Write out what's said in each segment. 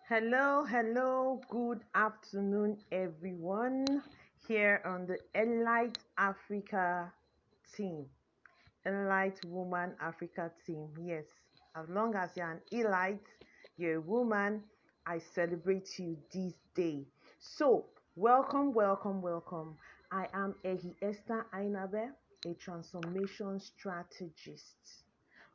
Hello, good afternoon, everyone, here on the Elite Africa team. Elite Woman Africa team. Yes, as long as you're an elite, you're a woman, I celebrate you this day. So, welcome. I am Ehi Esther Ainabe, a transformation strategist.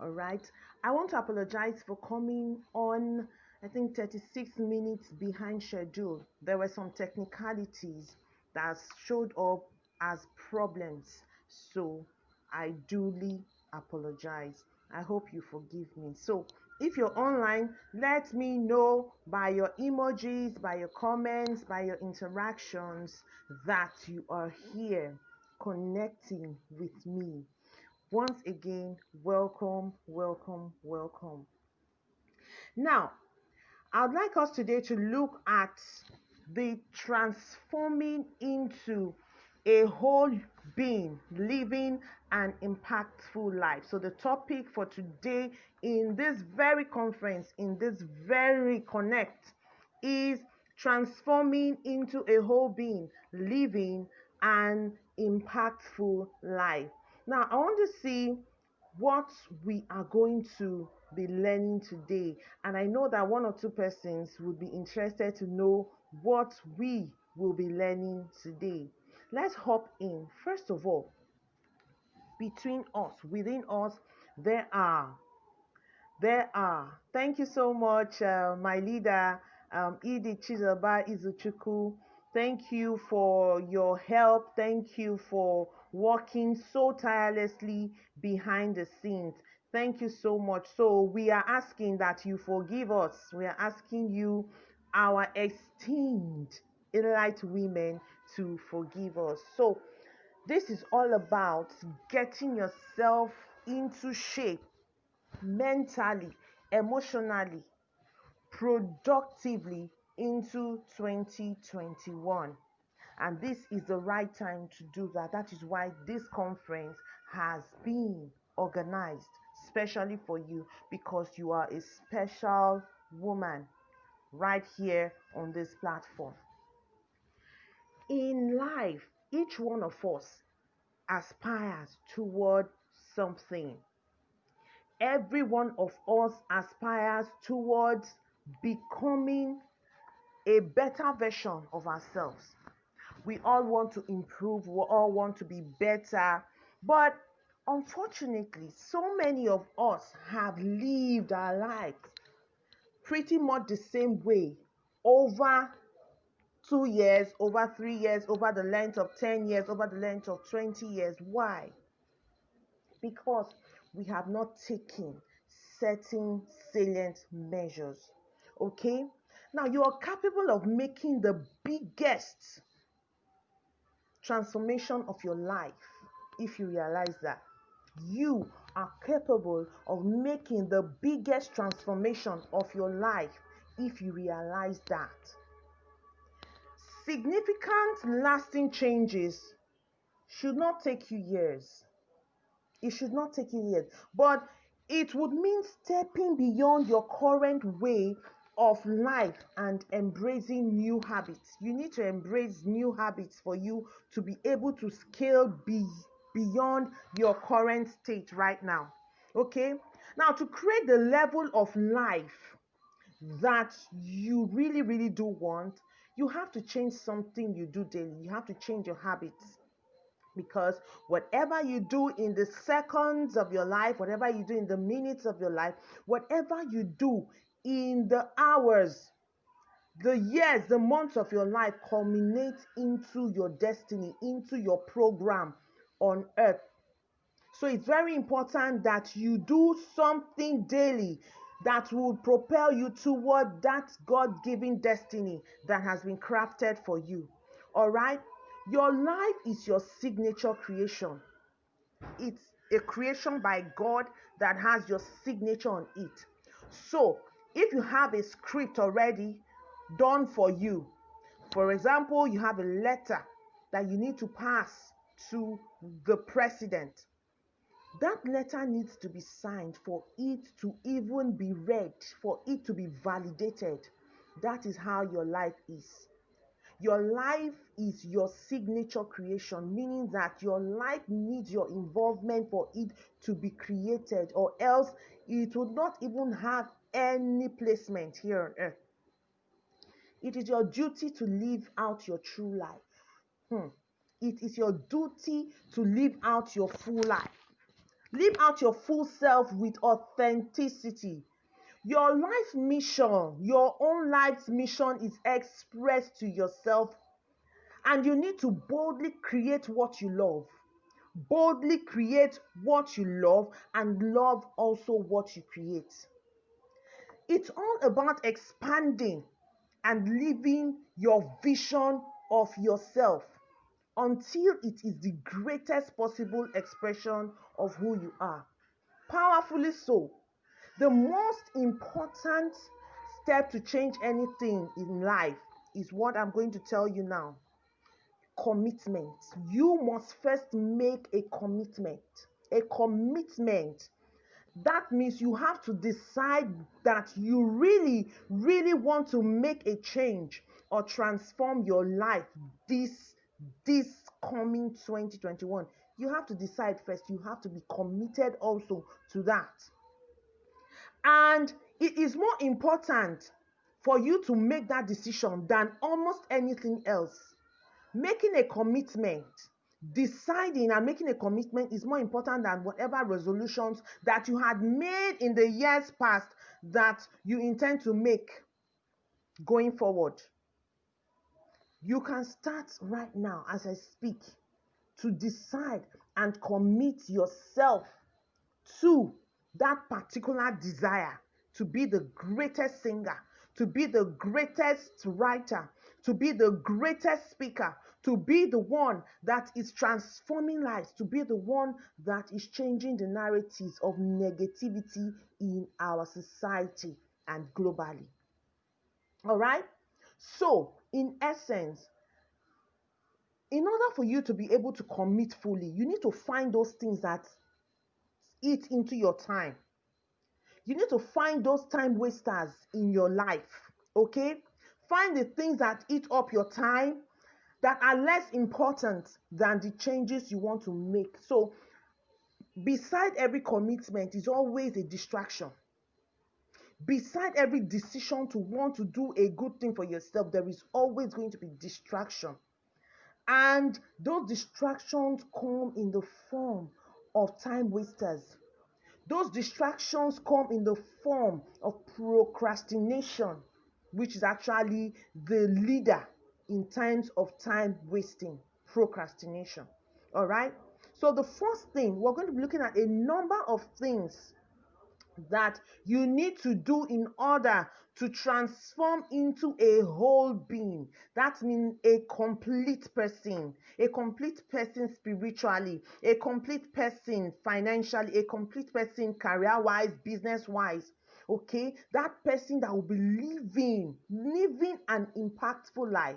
All right. I want to apologize for coming on, I think, 36 minutes behind schedule. There were some technicalities that showed up as problems. So I duly apologize. I hope you forgive me. So if you're online, let me know by your emojis, by your comments, by your interactions that you are here connecting with me. Once again, welcome. Now, I'd like us today to look at the transforming into a whole being, living an impactful life. So, the topic for today in this very conference, in this very connect, is transforming into a whole being, living an impactful life. Now, I want to see what we are going to be learning today. And I know that one or two persons would be interested to know what we will be learning today. Let's hop in. First of all, between us, within us, there are Thank you so much, my leader, Edith Chizoba Izuchukwu. Thank you for your help. Thank you for working so tirelessly behind the scenes. Thank you so much. So we are asking that you forgive us. We are asking you, our esteemed elite women, to forgive us. So this is all about getting yourself into shape mentally, emotionally, productively into 2021. And this is the right time to do that. That is why this conference has been organized, especially for you, because you are a special woman right here on this platform. In life, each one of us aspires toward something. Every one of us aspires towards becoming a better version of ourselves. We all want to improve, we all want to be better, but unfortunately, so many of us have lived our lives pretty much the same way over 2 years, over 3 years, over the length of 10 years, over the length of 20 years. Why? Because we have not taken certain salient measures. Okay? Now you are capable of making the biggest transformation of your life if you realize that. You are capable of making the biggest transformation of your life if you realize that. Significant lasting changes should not take you years. It should not take you years, but it would mean stepping beyond your current way of life and embracing new habits. You need to embrace new habits for you to be able to scale beyond your current state right now. Okay? Now, to create the level of life that you really do want, you have to change something you do daily. You have to change your habits. Because whatever you do in the seconds of your life, whatever you do in the minutes of your life, whatever you do in the hours, the years, the months of your life culminates into your destiny, into your program on earth. So it's very important that you do something daily that will propel you toward that God-given destiny that has been crafted for you. All right? Your life is your signature creation. It's a creation by God that has your signature on it. So, if you have a script already done for you, for example, you have a letter that you need to pass to the president, that letter needs to be signed for it to even be read, for it to be validated. That is how your life is. Your life is your signature creation, meaning that your life needs your involvement for it to be created, or else it would not even have any placement here on earth. It is your duty to live out your true life. It is your duty to live out your full life. Live out your full self with authenticity. Your life mission, your own life's mission is expressed to yourself, and you need to boldly create what you love. Boldly create what you love and love also what you create. It's all about expanding and living your vision of yourself until it is the greatest possible expression of who you are. Powerfully so. The most important step to change anything in life is what I'm going to tell you now. Commitment. You must first make a commitment. A commitment. That means you have to decide that you really, really want to make a change or transform your life this coming 2021. You have to decide first. You have to be committed also to that. And it is more important for you to make that decision than almost anything else. Making a commitment, deciding and making a commitment is more important than whatever resolutions that you had made in the years past that you intend to make going forward. You can start right now as I speak to decide and commit yourself to that particular desire to be the greatest singer, to be the greatest writer, to be the greatest speaker, to be the one that is transforming lives, to be the one that is changing the narratives of negativity in our society and globally. All right? So, in essence, in order for you to be able to commit fully, you need to find those things that eat into your time. You need to find those time wasters in your life, okay? Find the things that eat up your time that are less important than the changes you want to make. So, beside every commitment is always a distraction. Beside every decision to want to do a good thing for yourself, there is always going to be distraction. And those distractions come in the form of time wasters. Those distractions come in the form of procrastination, which is actually the leader in terms of time wasting. Procrastination. All right. So the first thing, we're going to be looking at a number of things that you need to do in order to transform into a whole being. That means a complete person spiritually, a complete person financially, a complete person career-wise, business-wise. Okay, that person that will be living an impactful life.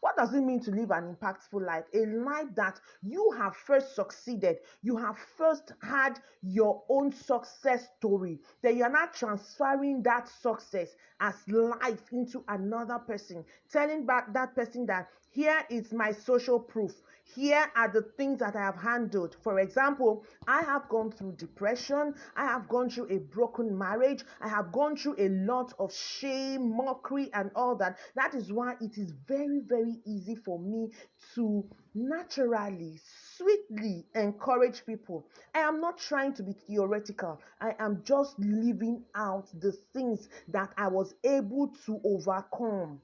What does it mean to live an impactful life? A life that you have first succeeded, you have first had your own success story, then you are not transferring that success as life into another person, telling back that person that here is my social proof. Here are the things that I have handled. For example, I have gone through depression. I have gone through a broken marriage. I have gone through a lot of shame, mockery, and all that. That is why it is very, very easy for me to naturally, sweetly encourage people. I am not trying to be theoretical. I am just living out the things that I was able to overcome.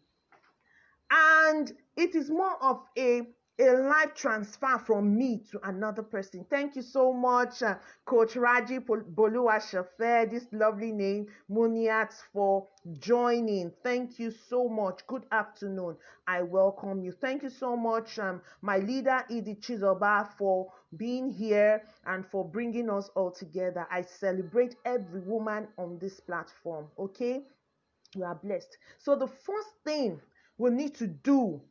And it is more of a life transfer from me to another person. Thank you so much, Coach Raji Boluwashafe, this lovely name, Muniat, for joining. Thank you so much. Good afternoon. I welcome you. Thank you so much, my leader, Edith Chizoba, for being here and for bringing us all together. I celebrate every woman on this platform, okay? You are blessed. So the first thing we need to do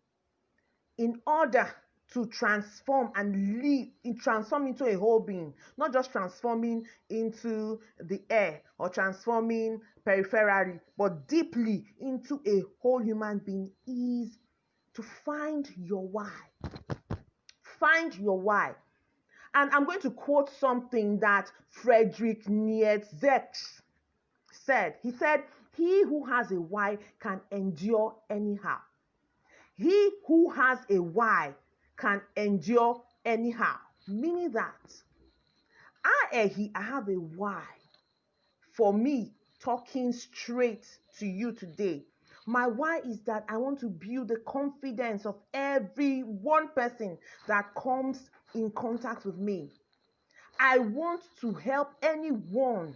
in order to transform and transform into a whole being, not just transforming into the air or transforming peripherally, but deeply into a whole human being, is to find your why. Find your why. And I'm going to quote something that Friedrich Nietzsche said. He said, "He who has a why can endure anyhow." He who has a why can endure anyhow. Meaning that I have a why for me talking straight to you today. My why is that I want to build the confidence of every one person that comes in contact with me. I want to help anyone,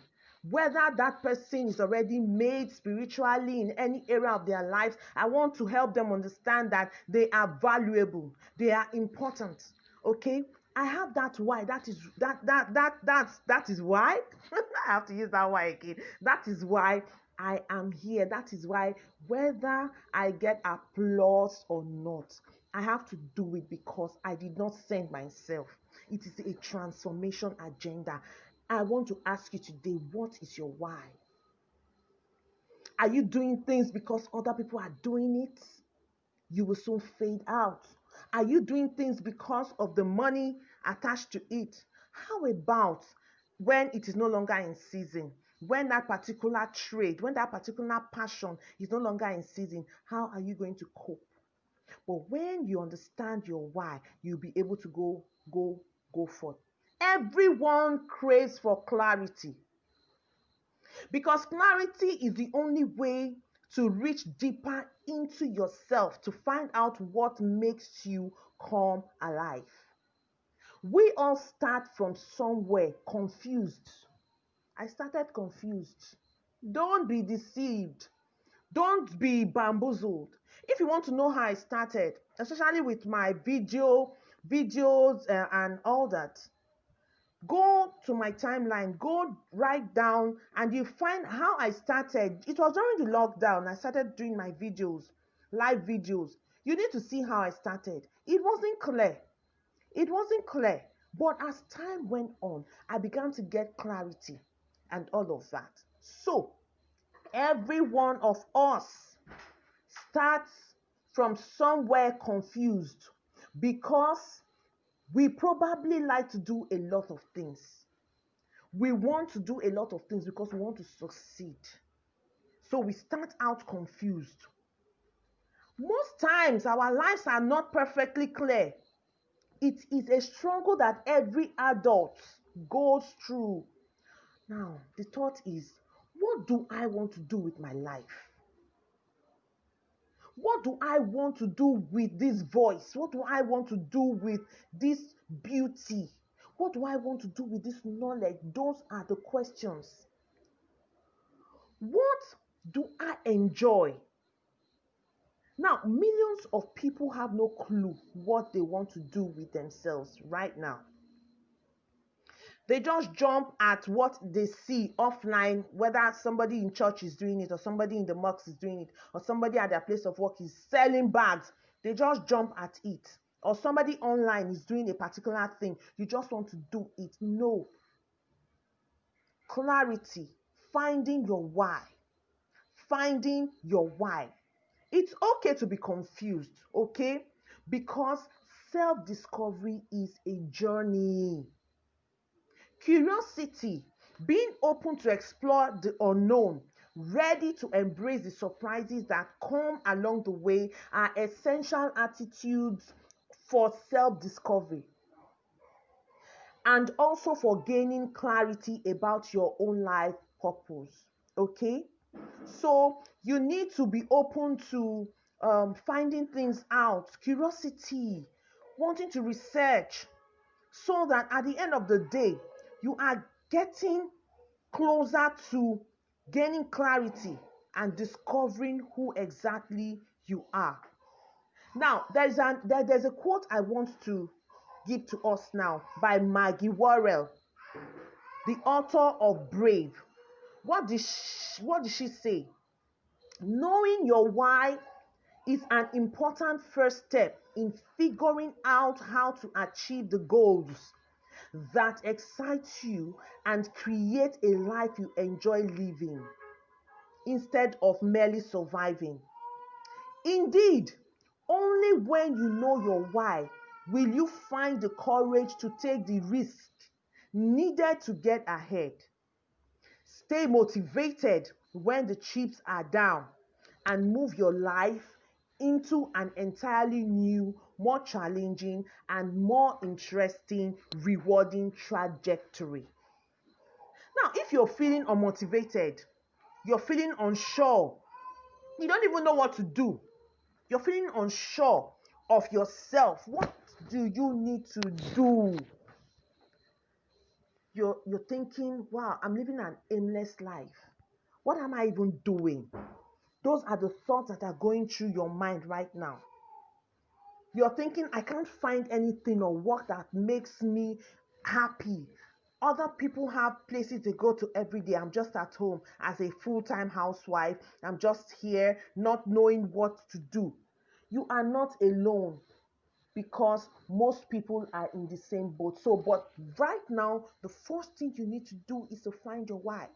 whether that person is already made spiritually in any area of their lives. I want to help them understand that they are valuable, they are important. Okay? I have that why. That is why I have to use that why again. That is why I am here. That is why, whether I get applause or not, I have to do it because I did not send myself. It is a transformation agenda. I want to ask you today, what is your why? Are you doing things because other people are doing it? You will soon fade out. Are you doing things because of the money attached to it? How about when it is no longer in season? When that particular trade, when that particular passion is no longer in season, how are you going to cope? But when you understand your why, you'll be able to go forth. Everyone craves for clarity, because clarity is the only way to reach deeper into yourself, to find out what makes you come alive. We all start from somewhere confused. I started confused. Don't be deceived. Don't be bamboozled. If you want to know how I started, especially with my videos and all that, go to my timeline, go right down, and you find how I started. It was during the lockdown. I started doing my videos, live videos. You need to see how I started. It wasn't clear. It wasn't clear. But as time went on, I began to get clarity and all of that. So, every one of us starts from somewhere confused, because we probably like to do a lot of things. We want to do a lot of things because we want to succeed. So we start out confused. Most times our lives are not perfectly clear. It is a struggle that every adult goes through. Now, the thought is, what do I want to do with my life? What do I want to do with this voice? What do I want to do with this beauty? What do I want to do with this knowledge? Those are the questions. What do I enjoy? Now, millions of people have no clue what they want to do with themselves right now. They just jump at what they see offline, whether somebody in church is doing it, or somebody in the mosque is doing it, or somebody at their place of work is selling bags. They just jump at it. Or somebody online is doing a particular thing. You just want to do it. No. Clarity. Finding your why. Finding your why. It's okay to be confused, okay? Because self-discovery is a journey. Curiosity, being open to explore the unknown, ready to embrace the surprises that come along the way, are essential attitudes for self-discovery, and also for gaining clarity about your own life purpose. Okay? So you need to be open to finding things out, curiosity, wanting to research, so that at the end of the day, you are getting closer to gaining clarity and discovering who exactly you are. Now, there's a quote I want to give to us now by Maggie Worrell, the author of Brave. What did she say? Knowing your why is an important first step in figuring out how to achieve the goals that excite you and create a life you enjoy living instead of merely surviving. Indeed, only when you know your why will you find the courage to take the risk needed to get ahead. Stay motivated when the chips are down and move your life into an entirely new, more challenging, and more interesting, rewarding trajectory. Now, if you're feeling unmotivated, you're feeling unsure, you don't even know what to do, you're feeling unsure of yourself, what do you need to do? You're thinking, wow, I'm living an aimless life. What am I even doing? Those are the thoughts that are going through your mind right now. You're thinking, I can't find anything or work that makes me happy. Other people have places they go to every day. I'm just at home as a full-time housewife. I'm just here not knowing what to do. You are not alone because most people are in the same boat. But right now, the first thing you need to do is to find your why.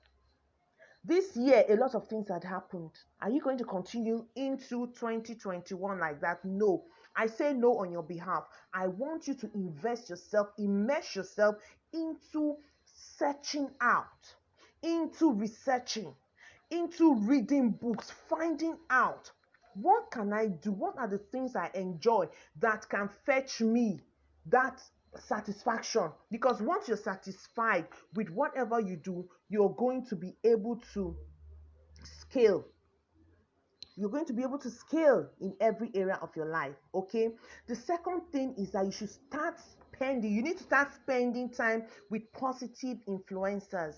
This year, a lot of things had happened. Are you going to continue into 2021 like that? No. I say no on your behalf. I want you to invest yourself, immerse yourself into searching out, into researching, into reading books, finding out what can I do? What are the things I enjoy that can fetch me that satisfaction? Because once you're satisfied with whatever you do, you're going to be able to scale. You're going to be able to scale in every area of your life. Okay. The second thing is that you should start spending. You need to start spending time with positive influencers.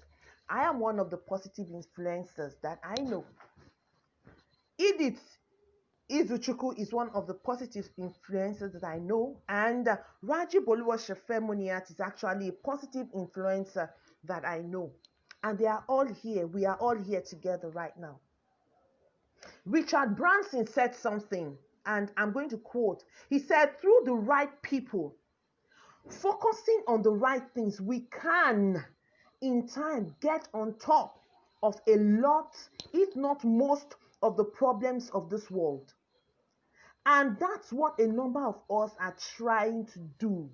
I am one of the positive influencers that I know. Edith Izuchukwu is one of the positive influencers that I know, and Raji Boluwa Shefemuniat is actually a positive influencer that I know. And they are all here. We are all here together right now. Richard Branson said something, and I'm going to quote. He said, through the right people, focusing on the right things, we can, in time, get on top of a lot, if not most, of the problems of this world. And that's what a number of us are trying to do.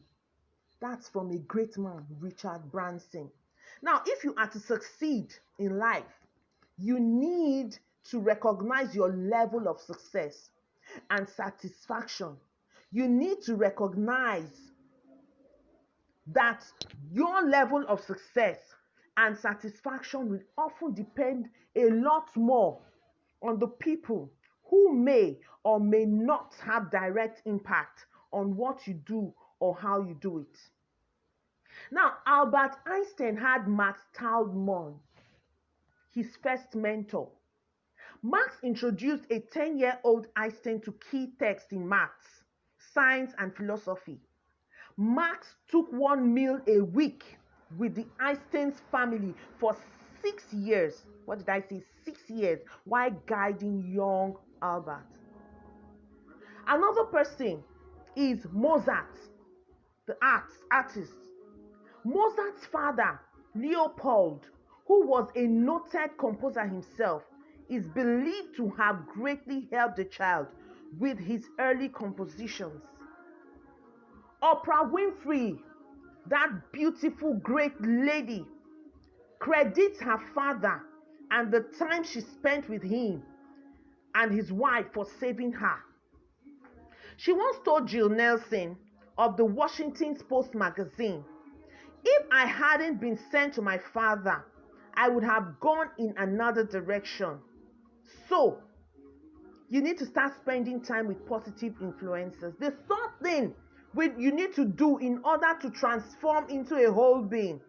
That's from a great man, Richard Branson. Now, if you are to succeed in life, you need to recognize your level of success and satisfaction. You need to recognize that your level of success and satisfaction will often depend a lot more on the people who may or may not have direct impact on what you do or how you do it. Now, Albert Einstein had Max Talmon, his first mentor. Max introduced a 10-year-old Einstein to key texts in maths, science, and philosophy. Max took one meal a week with the Einstein's family for 6 years. What did I say? 6 years, while guiding young Albert. Another person is Mozart, the artist. Mozart's father, Leopold, who was a noted composer himself, is believed to have greatly helped the child with his early compositions. Oprah Winfrey, that beautiful, great lady, credits her father and the time she spent with him and his wife for saving her. She once told Jill Nelson of the Washington Post magazine, "If I hadn't been sent to my father, I would have gone in another direction." So, you need to start spending time with positive influencers. The third thing you need to do in order to transform into a whole being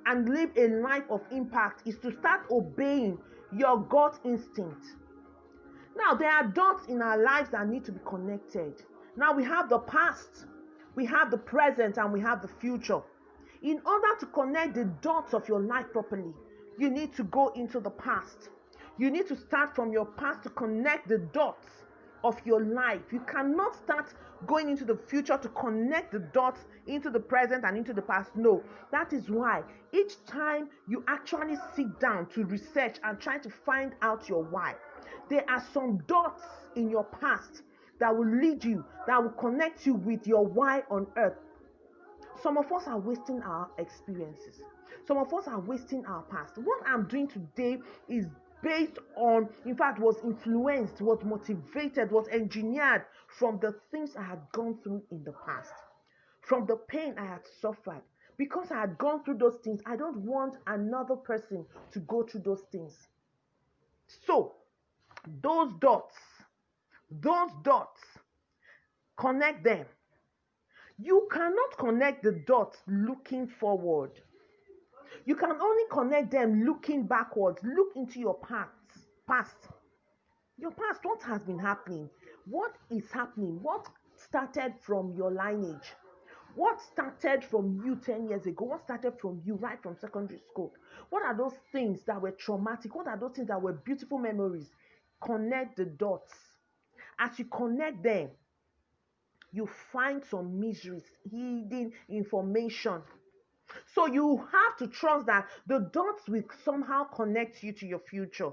and live a life of impact is to start obeying your gut instinct. Now, there are dots in our lives that need to be connected. Now, we have the past, we have the present, and we have the future. In order to connect the dots of your life properly, you need to go into the past. You need to start from your past to connect the dots of your life. You cannot start going into the future to connect the dots into the present and into the past. No, that is why each time you actually sit down to research and try to find out your why, there are some dots in your past that will lead you, that will connect you with your why on earth. Some of us are wasting our experiences. Some of us are wasting our past. What I'm doing today is based on, in fact, was influenced, was motivated, was engineered from the things I had gone through in the past, from the pain I had suffered. Because I had gone through those things, I don't want another person to go through those things. So, those dots, those dots, connect them. You cannot connect the dots looking forward. You can only connect them looking backwards. Look into your past. Your past, what has been happening? What is happening? What started from your lineage? What started from you 10 years ago? What started from you right from secondary school? What are those things that were traumatic? What are those things that were beautiful memories? Connect the dots. As you connect them, you find some miseries, hidden information. So you have to trust that the dots will somehow connect you to your future.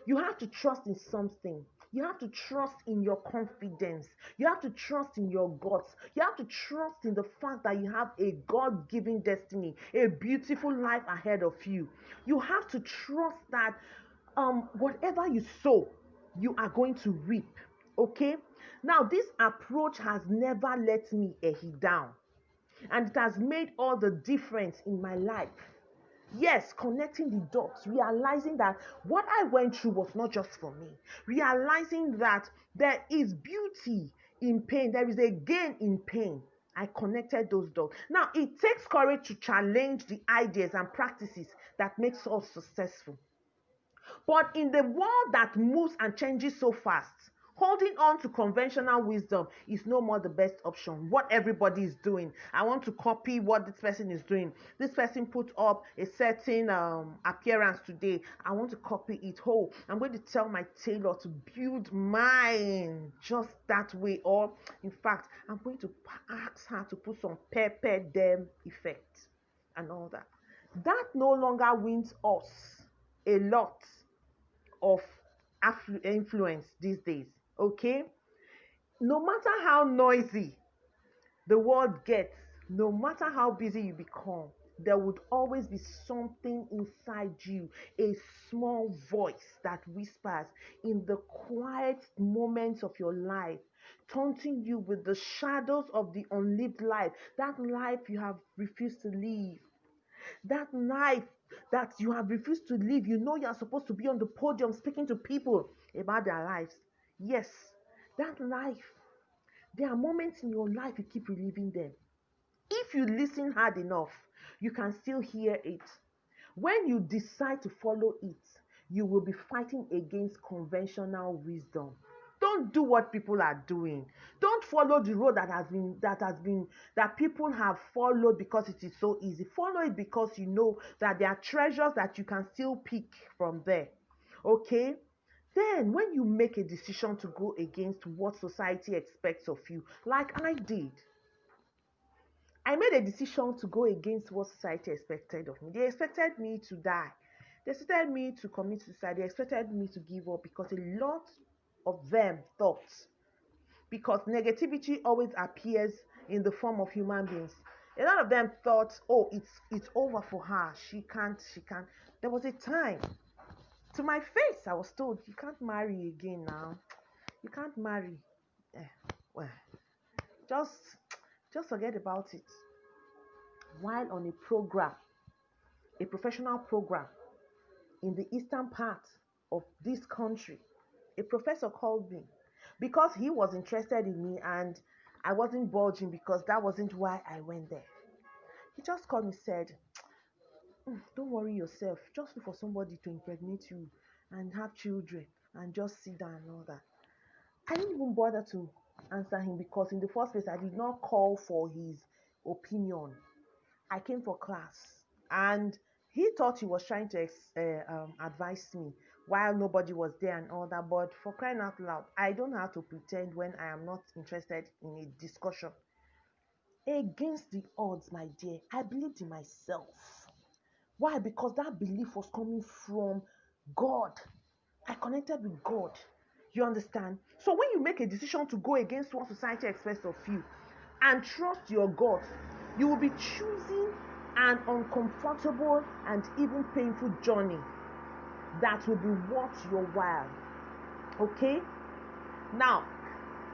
You have to trust in something. You have to trust in your confidence. You have to trust in your guts. You have to trust in the fact that you have a God given destiny, a beautiful life ahead of you. You have to trust that whatever you sow, you are going to reap. Okay? Now, this approach has never let me down, and it has made all the difference in my life. Yes, connecting the dots, realizing that what I went through was not just for me, realizing that there is beauty in pain, there is a gain in pain. I connected those dots. Now, it takes courage to challenge the ideas and practices that makes us successful. But in the world that moves and changes so fast, holding on to conventional wisdom is no more the best option. What everybody is doing, I want to copy what this person is doing. This person put up a certain appearance today. I want to copy it whole. I'm going to tell my tailor to build mine just that way. Or, in fact, I'm going to ask her to put some pepper dem effect and all that. That no longer wins us a lot of influence these days. Okay, no matter how noisy the world gets, no matter how busy you become, there would always be something inside you, a small voice that whispers in the quiet moments of your life, taunting you with the shadows of the unlived life, that life you have refused to live, that life that you have refused to live. You know you are supposed to be on the podium speaking to people about their lives. Yes, that life. There are moments in your life you keep reliving them. If you listen hard enough, you can still hear it. When you decide to follow it, you will be fighting against conventional wisdom. Don't do what people are doing. Don't follow the road that people have followed because it is so easy. Follow it because you know that there are treasures that you can still pick from there. Okay? Then when you make a decision to go against what society expects of you, like I did, I made a decision to go against what society expected of me. They expected me to die. They expected me to commit suicide. They expected me to give up because a lot of them thought, because negativity always appears in the form of human beings. A lot of them thought, oh, it's over for her. She can't. There was a time, to my face, I was told, you can't marry again now. You can't marry. Eh, well, just just forget about it. While on a program, a professional program in the eastern part of this country, a professor called me because he was interested in me and I wasn't budging because that wasn't why I went there. He just called me, said, don't worry yourself, just look for somebody to impregnate you and have children and just sit down and all that. I didn't even bother to answer him because, in the first place, I did not call for his opinion. I came for class, and he thought he was trying to advise me while nobody was there and all that. But for crying out loud, I don't have to pretend when I am not interested in a discussion. Against the odds, my dear, I believed in myself. Why? Because that belief was coming from God. I connected with God. You understand? So when you make a decision to go against what society expects of you and trust your God, you will be choosing an uncomfortable and even painful journey that will be worth your while. Okay? Now,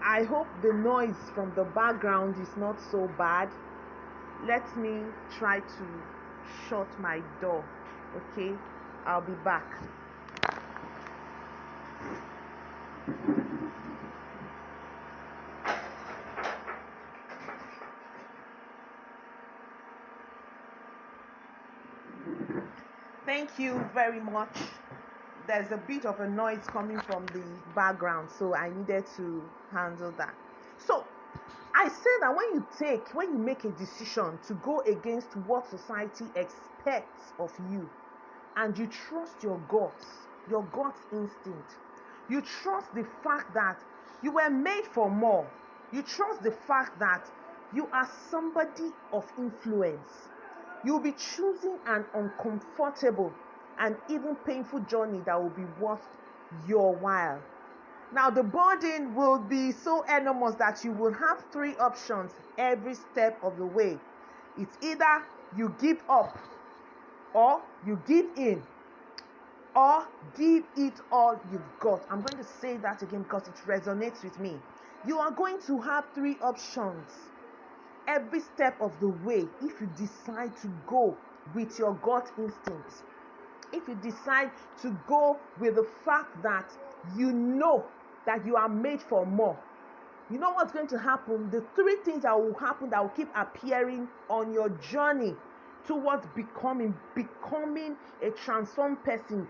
I hope the noise from the background is not so bad. Let me try to shut my door. Okay? I'll be back. Thank you very much. There's a bit of a noise coming from the background, so I needed to handle that. So I say that when you make a decision to go against what society expects of you, and you trust your God's instinct, you trust the fact that you were made for more, you trust the fact that you are somebody of influence, you'll be choosing an uncomfortable and even painful journey that will be worth your while. Now, the burden will be so enormous that you will have three options every step of the way. It's either you give up, or you give in, or give it all you've got. I'm going to say that again because it resonates with me. You are going to have three options every step of the way if you decide to go with your gut instincts. If you decide to go with the fact that you know that you are made for more, you know what's going to happen? The three things that will happen that will keep appearing on your journey towards becoming a transformed person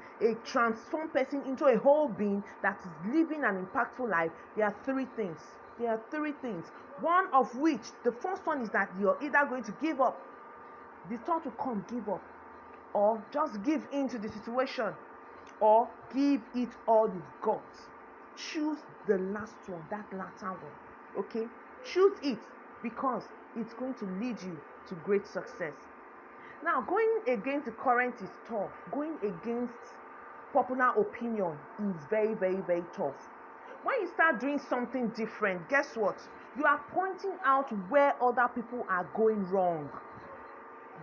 into a whole being that is living an impactful life. There are three things. One of which, the first one is that you're either going to give up. The thought to come, give up, or just give in to the situation, or give it all you've got. Choose the last one, that latter one. Okay? Choose it because it's going to lead you to great success. Now, going against the current is tough. Going against popular opinion is very, very, very tough. When you start doing something different, guess what? You are pointing out where other people are going wrong.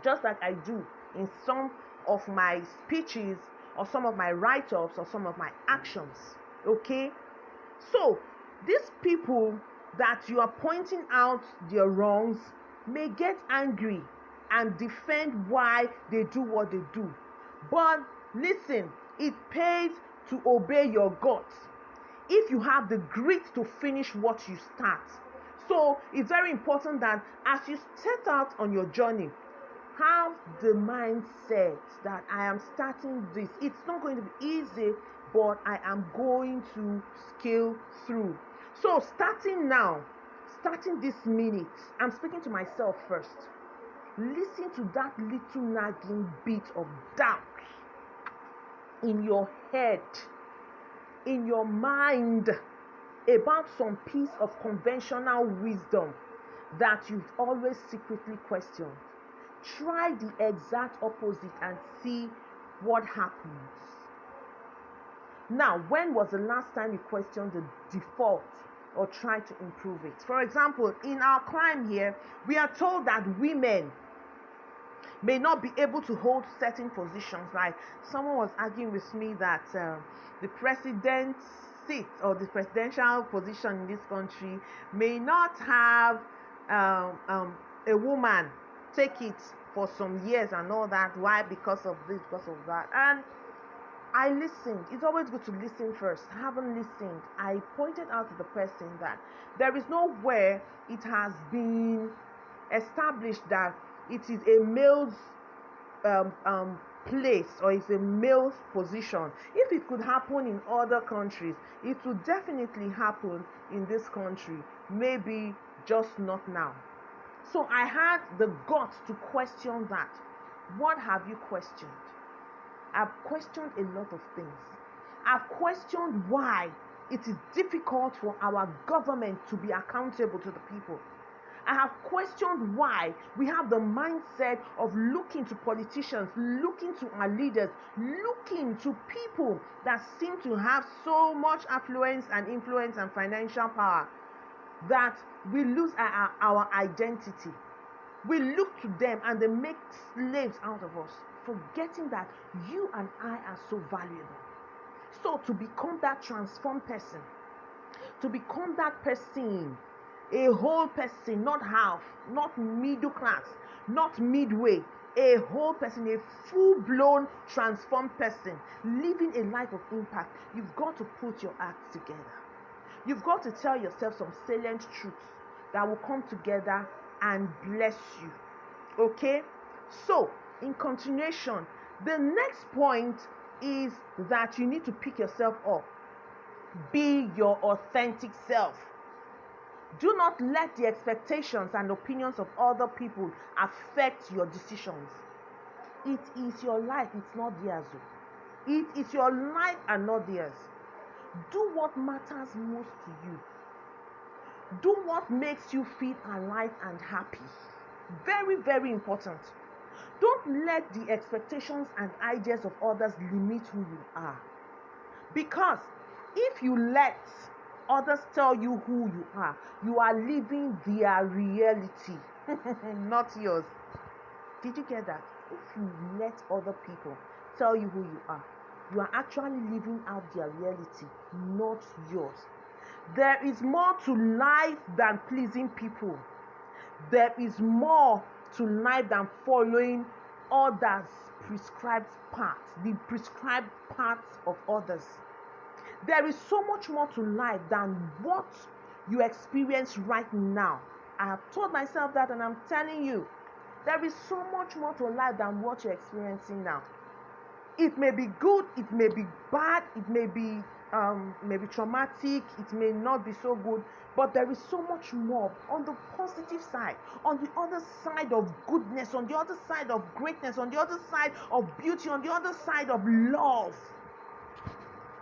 Just like I do in some of my speeches or some of my write-ups or some of my actions. Okay? So, these people that you are pointing out their wrongs may get angry and defend why they do what they do. But listen, it pays to obey your guts if you have the grit to finish what you start. So it's very important that as you set out on your journey, have the mindset that I am starting this. It's not going to be easy, but I am going to scale through. So starting now, starting this minute, I'm speaking to myself first. Listen to that little nagging bit of doubt in your head, in your mind, about some piece of conventional wisdom that you've always secretly questioned. Try the exact opposite and see what happens. Now, when was the last time you questioned the default or tried to improve it? For example, in our crime here, we are told that women may not be able to hold certain positions. Like someone was arguing with me that the president's seat or the presidential position in this country may not have a woman take it for some years and all that. Why? Because of this, because of that. And I listened. It's always good to listen first. I haven't listened. I pointed out to the person that there is nowhere it has been established that it is a male's place or it's a male's position. If it could happen in other countries, it would definitely happen in this country. Maybe just not now. So I had the guts to question that. What have you questioned? I've questioned a lot of things. I've questioned why it is difficult for our government to be accountable to the people. I have questioned why we have the mindset of looking to politicians, looking to our leaders, looking to people that seem to have so much affluence and influence and financial power that we lose our identity. We look to them and they make slaves out of us, forgetting that you and I are so valuable. So to become that transformed person, to become that person, a whole person, not half, not middle class, not midway, a whole person, a full-blown transformed person, living a life of impact, you've got to put your act together. You've got to tell yourself some salient truths that will come together and bless you. Okay? So, in continuation, the next point is that you need to pick yourself up. Be your authentic self. Do not let the expectations and opinions of other people affect your decisions. It is your life, it's not theirs. It is your life and not theirs. Do what matters most to you. Do what makes you feel alive and happy. Very, very important. Don't let the expectations and ideas of others limit who you are. Because if you let others tell you who you are living their reality, not yours. Did you get that? If you let other people tell you who you are actually living out their reality, not yours. There is more to life than pleasing people. There is more to life than following others' prescribed paths, the prescribed paths of others. There is so much more to life than what you experience right now. I have told myself that, and I'm telling you, there is so much more to life than what you're experiencing now. It may be good, it may be bad, it may be traumatic, it may not be so good, but there is so much more on the positive side, on the other side of goodness, on the other side of greatness, on the other side of beauty, on the other side of love.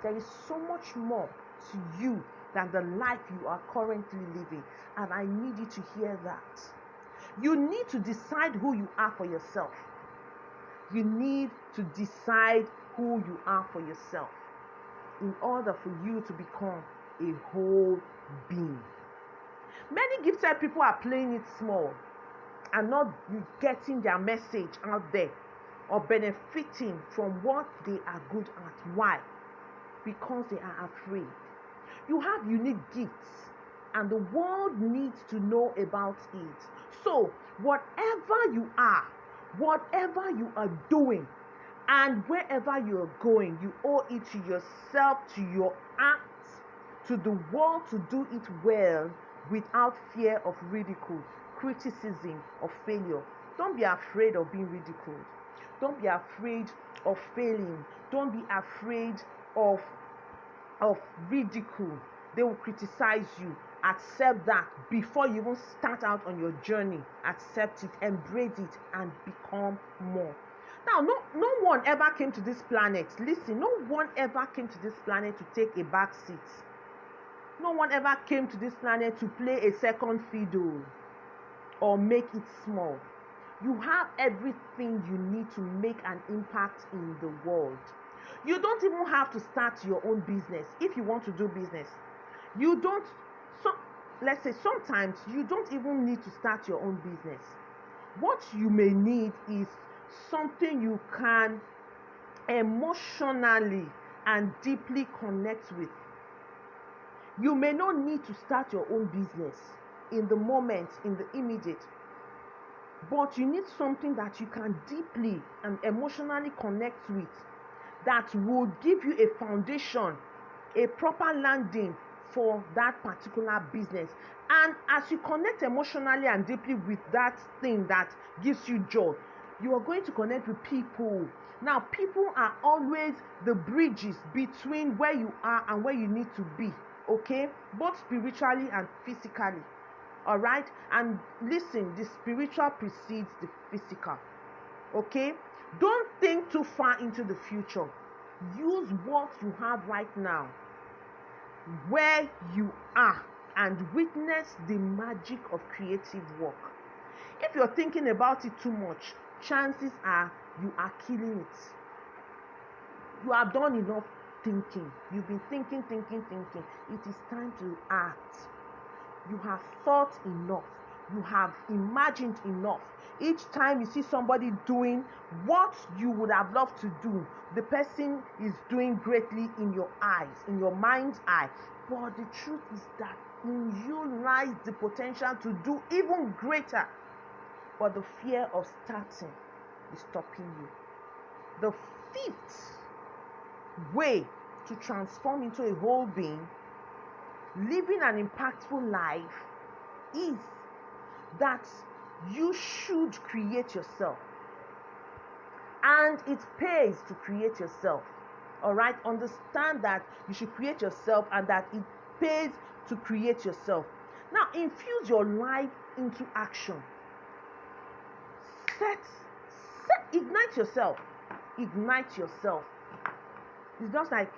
There is so much more to you than the life you are currently living, and I need you to hear that. You need to decide who you are for yourself. You need to decide who you are for yourself in order for you to become a whole being. Many gifted people are playing it small and not getting their message out there or benefiting from what they are good at. Why? Because they are afraid. You have unique gifts and the world needs to know about it. So, whatever you are doing, and wherever you are going, you owe it to yourself, to your acts, to the world to do it well without fear of ridicule, criticism, or failure. Don't be afraid of being ridiculed. Don't be afraid of failing. Don't be afraid of ridicule. They will criticize you. Accept that before you even start out on your journey. Accept it, embrace it, and become more. Now, no one ever came to this planet. Listen, no one ever came to this planet to take a back seat. No one ever came to this planet to play a second fiddle or make it small. You have everything you need to make an impact in the world. You don't even have to start your own business if you want to do business. Let's say sometimes you don't even need to start your own business. What you may need is something you can emotionally and deeply connect with. You may not need to start your own business in the moment, in the immediate, but you need something that you can deeply and emotionally connect with, that will give you a foundation, a proper landing for that particular business. And as you connect emotionally and deeply with that thing that gives you joy, you are going to connect with people. Now, people are always the bridges between where you are and where you need to be, okay? Both spiritually and physically, all right? And listen, the spiritual precedes the physical, okay? Don't think too far into the future. Use what you have right now, where you are, and witness the magic of creative work. If you're thinking about it too much, chances are you are killing it. You have done enough thinking. You've been thinking. It is time to act. You have thought enough. You have imagined enough. Each time you see somebody doing what you would have loved to do, the person is doing greatly in your eyes, in your mind's eye. But the truth is that in you lies the potential to do even greater. But the fear of starting is stopping you. The fifth way to transform into a whole being, living an impactful life, is that you should create yourself. And it pays to create yourself. All right? Understand that you should create yourself and that it pays to create yourself. Now, infuse your life into action. Ignite yourself. Ignite yourself. It's just like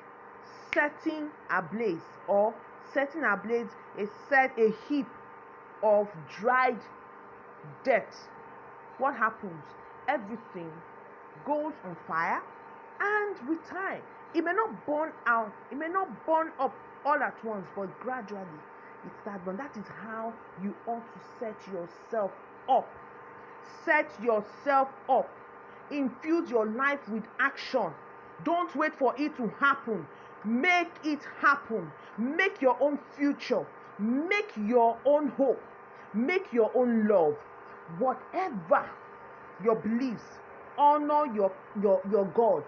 setting ablaze or setting ablaze a heap of dried dirt. What happens? Everything goes on fire, and with time, it may not burn out, it may not burn up all at once, but gradually it starts burning. That is how you ought to set yourself up. Set yourself up. Infuse your life with action. Don't wait for it to happen. Make it happen. Make your own future. Make your own hope. Make your own love. Whatever your beliefs, honor your God.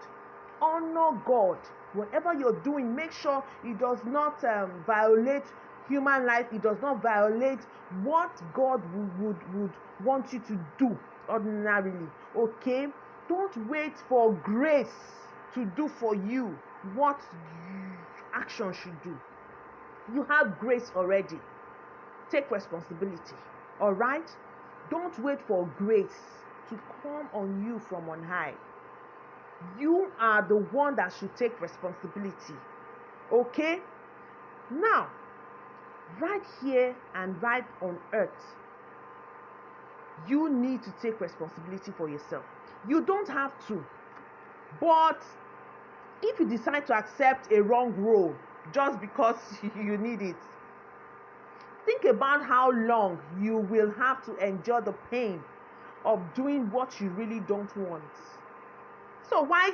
Honor God. Whatever you're doing, make sure it does not violate human life. It does not violate what God would want you to do ordinarily. Okay? Don't wait for grace to do for you what action should do. You have grace already. Take responsibility. All right? Don't wait for grace to come on you from on high. You are the one that should take responsibility. Okay? Now, right here and right on earth, you need to take responsibility for yourself. You don't have to. But if you decide to accept a wrong role just because you need it, think about how long you will have to endure the pain of doing what you really don't want. So why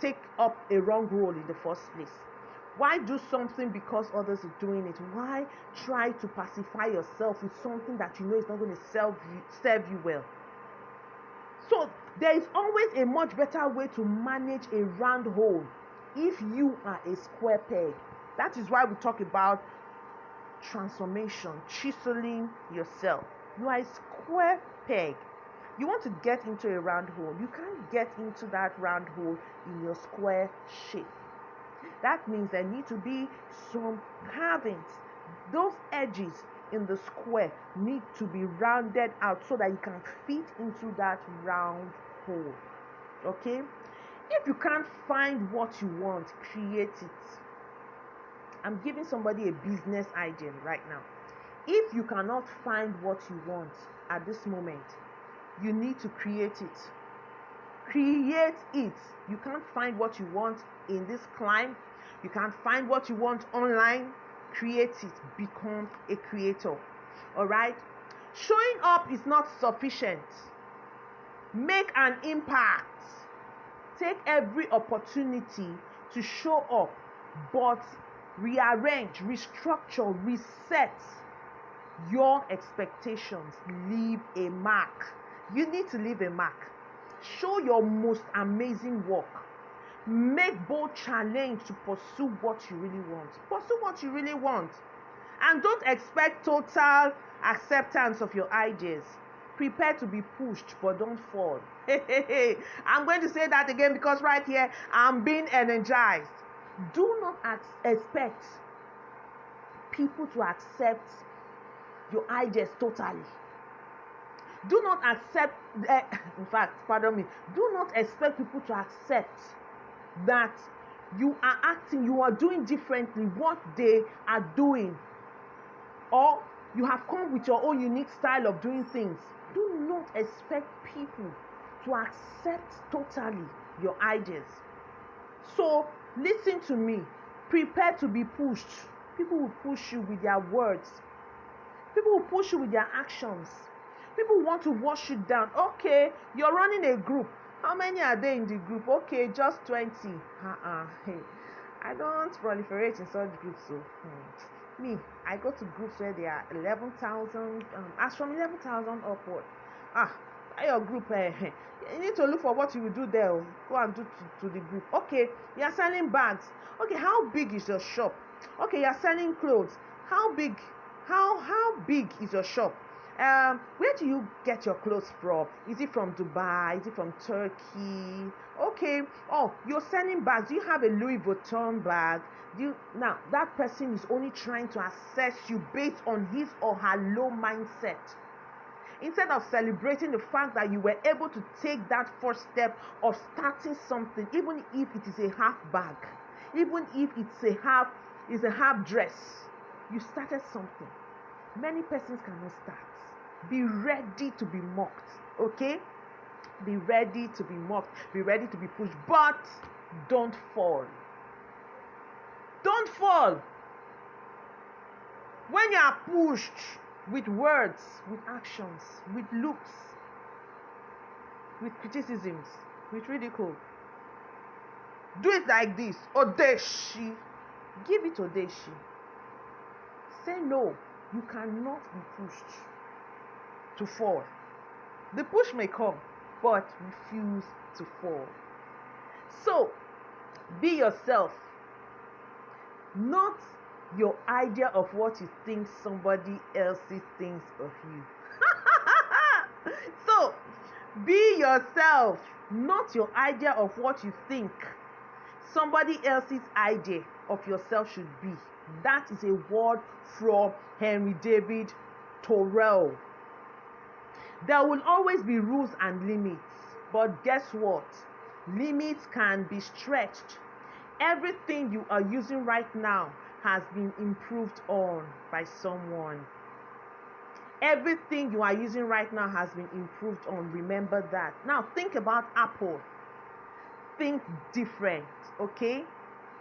take up a wrong role in the first place? Why do something because others are doing it? Why try to pacify yourself with something that you know is not going to serve you well? So there is always a much better way to manage a round hole if you are a square peg. That is why we talk about transformation, chiseling yourself. You are a square peg. You want to get into a round hole. You can't get into that round hole in your square shape. That means there need to be some carvings. Those edges in the square need to be rounded out so that you can fit into that round hole. Okay? If you can't find what you want, create it. I'm giving somebody a business idea right now. If you cannot find what you want at this moment, you need to create it. Create it. You can't find what you want in this climb. You can't find what you want online. Create it. Become a creator. All right? Showing up is not sufficient. Make an impact. Take every opportunity to show up, but rearrange, restructure, reset your expectations. Leave a mark. You need to leave a mark. Show your most amazing work. Make bold challenge to pursue what you really want. Pursue what you really want. And don't expect total acceptance of your ideas. Prepare to be pushed, but don't fall. I'm going to say that again because right here, I'm being energized. Do not expect people to accept your ideas totally. Do not accept, do not expect people to accept that you are acting, you are doing differently what they are doing, or you have come with your own unique style of doing things, do not expect people to accept totally your ideas. So listen to me. Prepare to be pushed. People will push you with their words. People will push you with their actions. People want to wash you down. Okay, you're running a group. How many are there in the group? Okay, just 20. Hey, I don't proliferate in such groups. So me, I go to groups where there are 11,000. As from 11,000 upward. Your group, you need to look for what you will do there. Go and do to the group. Okay, you are selling bags. Okay, how big is your shop? Okay, you are selling clothes. How big is your shop? Where do you get your clothes from? Is it from Dubai? Is it from Turkey? Okay. Oh, you're selling bags. Do you have a Louis Vuitton bag? Now that person is only trying to assess you based on his or her low mindset. Instead of celebrating the fact that you were able to take that first step of starting something, even if it is a half bag, even if it's a half dress, you started something. Many persons cannot start. Be ready to be mocked, okay? Be ready to be mocked. Be ready to be pushed, but don't fall. Don't fall. When you are pushed with words, with actions, with looks, with criticisms, with ridicule, do it like this. Odeshi. Give it Odeshi. Say no. You cannot be pushed to fall. The push may come, but refuse to fall. So, be yourself, not your idea of what you think somebody else thinks of you. So, be yourself, not your idea of what you think somebody else's idea of yourself should be. That is a word from Henry David Thoreau. There will always be rules and limits, but guess what? Limits can be stretched. Everything you are using right now has been improved on by someone. Everything you are using right now has been improved on. Remember that. Now think about Apple. Think different, okay?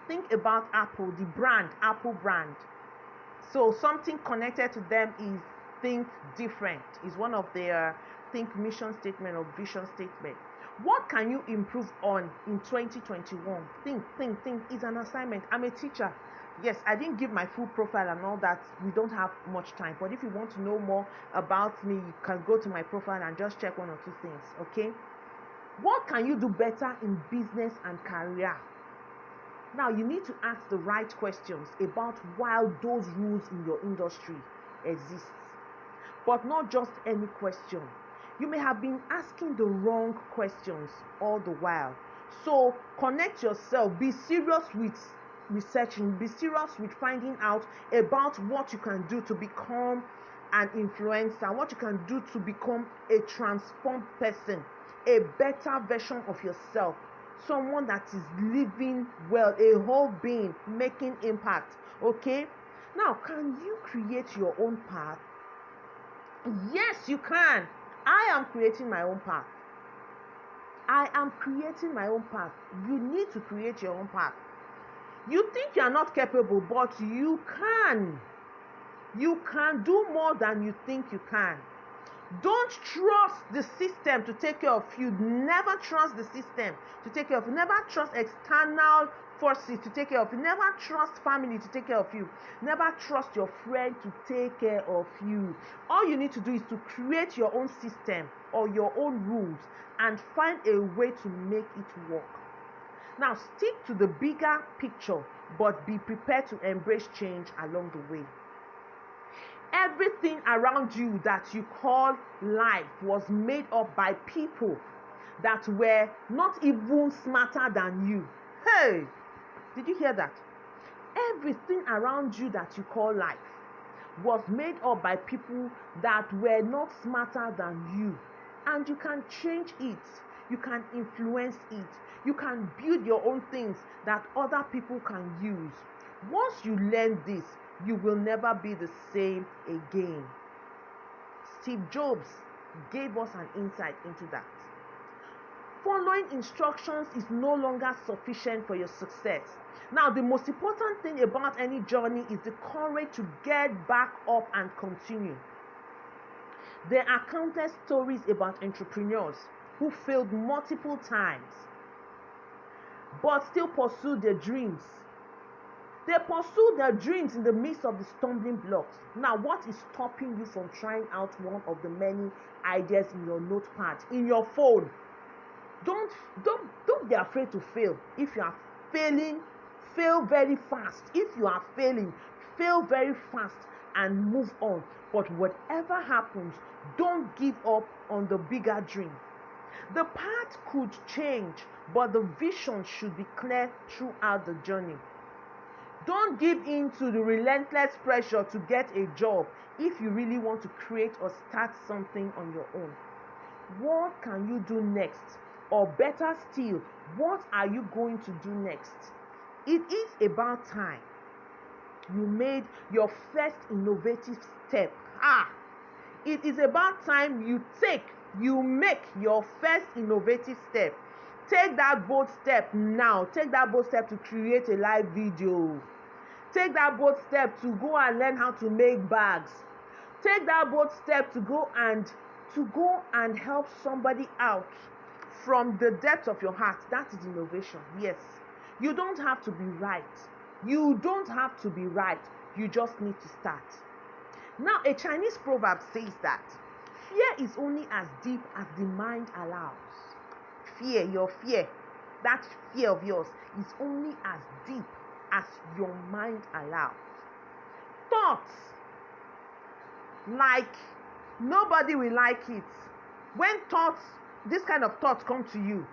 Think about Apple, the brand, Apple brand. So something connected to them is think different. Is one of their think mission statement or vision statement. What can you improve on in 2021? Think. It's an assignment. I'm a teacher. Yes, I didn't give my full profile and all that. We don't have much time. But if you want to know more about me, you can go to my profile and just check one or two things, okay? What can you do better in business and career? Now, you need to ask the right questions about why those rules in your industry exist. But not just any question. You may have been asking the wrong questions all the while. So connect yourself. Be serious with researching. Be serious with finding out about what you can do to become an influencer, what you can do to become a transformed person, a better version of yourself, someone that is living well, a whole being, making impact. Okay? Now, can you create your own path? Yes, you can. I am creating my own path. I am creating my own path. You need to create your own path. You think you are not capable, but you can. You can do more than you think you can. Don't trust the system to take care of you. Never trust the system to take care of you. Never trust external forces to take care of you. Never trust family to take care of you. Never trust your friend to take care of you. All you need to do is to create your own system or your own rules and find a way to make it work. Now, stick to the bigger picture, but be prepared to embrace change along the way. Everything around you that you call life was made up by people that were not even smarter than you. Hey, did you hear that? Everything around you that you call life was made up by people that were not smarter than you. And you can change it. You can influence it. You can build your own things that other people can use. Once you learn this, you will never be the same again. Steve Jobs gave us an insight into that. Following instructions is no longer sufficient for your success. Now, the most important thing about any journey is the courage to get back up and continue. There are countless stories about entrepreneurs who failed multiple times but still pursued their dreams. They pursued their dreams in the midst of the stumbling blocks. Now, what is stopping you from trying out one of the many ideas in your notepad, in your phone? Don't be afraid to fail. If you are failing, fail very fast. If you are failing, fail very fast and move on. But whatever happens, don't give up on the bigger dream. The path could change, but the vision should be clear throughout the journey. Don't give in to the relentless pressure to get a job if you really want to create or start something on your own. What can you do next? Or better still, what are you going to do next? It is about time you made your first innovative step. It is about time you make your first innovative step. Take that bold step now. Take that bold step to create a live video. Take that bold step to go and learn how to make bags. Take that bold step to go and help somebody out from the depth of your heart. That is innovation. Yes. You don't have to be right. You don't have to be right. You just need to start. Now, a Chinese proverb says that fear is only as deep as the mind allows. Fear, your fear, that fear of yours is only as deep as your mind allows. Thoughts, like nobody will like it. When this kind of thoughts come to you,